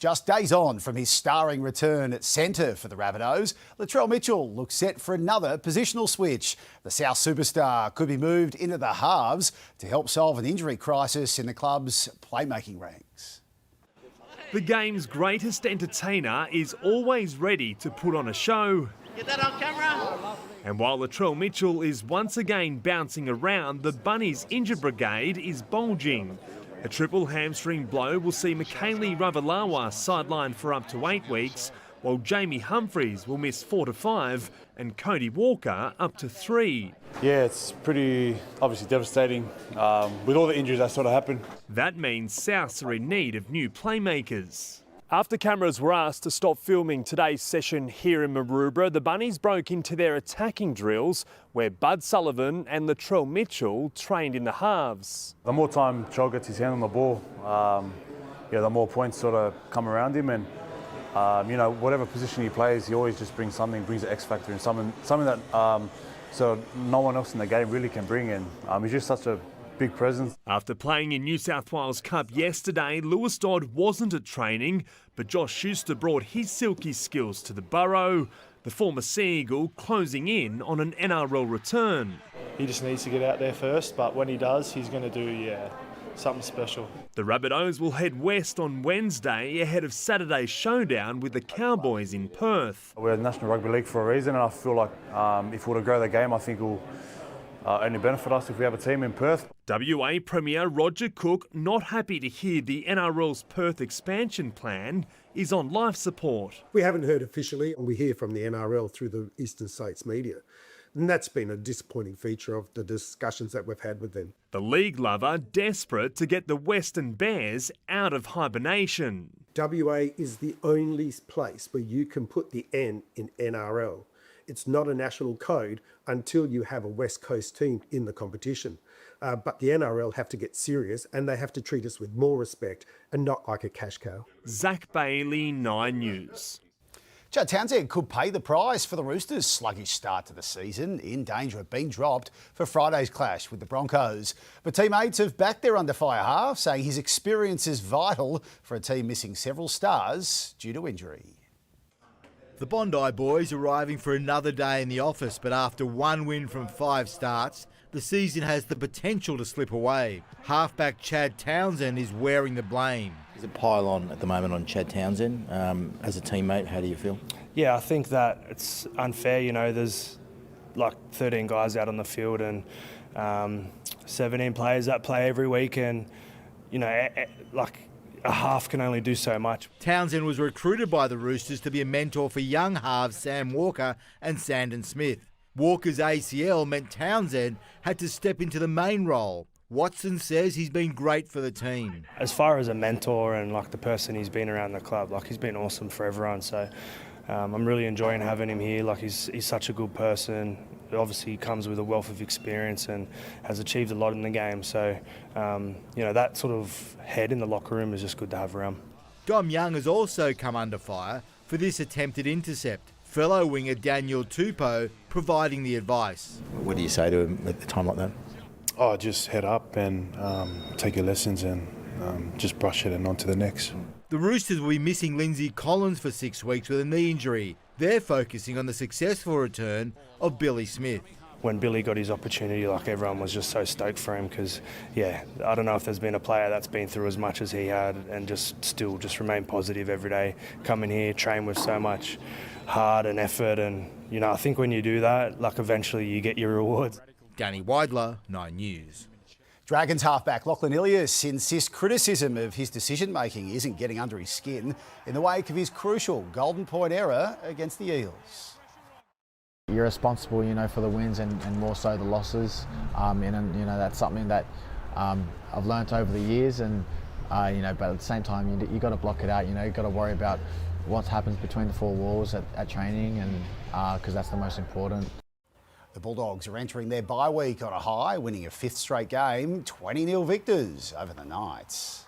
Just days on from his starring return at centre for the Rabbitohs, Latrell Mitchell looks set for another positional switch. The South superstar could be moved into the halves to help solve an injury crisis in the club's playmaking ranks. The game's greatest entertainer is always ready to put on a show. Get that on camera. And while Latrell Mitchell is once again bouncing around, the Bunnies' injured brigade is bulging. A triple hamstring blow will see Michaeli Ravalawa sidelined for up to 8 weeks, while Jamie Humphries will miss 4 to 5 and Cody Walker up to 3. Yeah, it's pretty obviously devastating. With all the injuries that sort of happened. That means Souths are in need of new playmakers. After cameras were asked to stop filming today's session here in Maroubra, the Bunnies broke into their attacking drills where Bud Sullivan and Latrell Mitchell trained in the halves. The more time Chol gets his hand on the ball, the more points sort of come around him, and whatever position he plays, he always just brings something, brings the X factor, and something that so no one else in the game really can bring in. He's just such a big presence. After playing in New South Wales Cup yesterday, Lewis Dodd wasn't at training, but Josh Schuster brought his silky skills to the Burrow, the former Sea Eagle closing in on an NRL return. He just needs to get out there first, but when he does, he's going to do, something special. The Rabbitohs will head west on Wednesday ahead of Saturday's showdown with the Cowboys in Perth. We're the National Rugby League for a reason, and I feel like if we were to grow the game, I think it'll only benefit us if we have a team in Perth. WA Premier Roger Cook not happy to hear the NRL's Perth expansion plan is on life support. We haven't heard officially, and we hear from the NRL through the Eastern States media. And that's been a disappointing feature of the discussions that we've had with them. The league lover desperate to get the Western Bears out of hibernation. WA is the only place where you can put the N in NRL. It's not a national code until you have a West Coast team in the competition. But the NRL have to get serious, and they have to treat us with more respect and not like a cash cow. Zach Bailey, 9 News. Chad Townsend could pay the price for the Roosters' sluggish start to the season, in danger of being dropped for Friday's clash with the Broncos. But teammates have backed their under-fire half, saying his experience is vital for a team missing several stars due to injury. The Bondi boys arriving for another day in the office, but after one win from 5 starts, the season has the potential to slip away. Halfback Chad Townsend is wearing the blame. There's a pile on at the moment on Chad Townsend. As a teammate, how do you feel? Yeah, I think that it's unfair. There's like 13 guys out on the field and 17 players that play every week, and a half can only do so much. Townsend was recruited by the Roosters to be a mentor for young halves Sam Walker and Sandon Smith. Walker's ACL meant Townsend had to step into the main role. Watson says he's been great for the team. As far as a mentor and the person he's been around the club, he's been awesome for everyone. So I'm really enjoying having him here. He's such a good person. Obviously, he comes with a wealth of experience and has achieved a lot in the game. So, that sort of head in the locker room is just good to have around. Dom Young has also come under fire for this attempted intercept. Fellow winger Daniel Tupou providing the advice. What do you say to him at a time like that? Oh, just head up and take your lessons and just brush it and on to the next. The Roosters will be missing Lindsay Collins for 6 weeks with a knee injury. They're focusing on the successful return of Billy Smith. When Billy got his opportunity, everyone was just so stoked for him because, I don't know if there's been a player that's been through as much as he had and just remain positive every day. Come in here, train with so much heart and effort, and, I think when you do that, eventually you get your rewards. Danny Weidler, 9 News. Dragons halfback Lachlan Ilias insists criticism of his decision-making isn't getting under his skin in the wake of his crucial golden point error against the Eels. You're responsible, for the wins and more so the losses, and that's something that I've learnt over the years, and but at the same time you got to block it out. You've got to worry about what happens between the 4 walls at training, and because that's the most important. The Bulldogs are entering their bye week on a high, winning a 5th straight game, 20-0 victors over the Knights.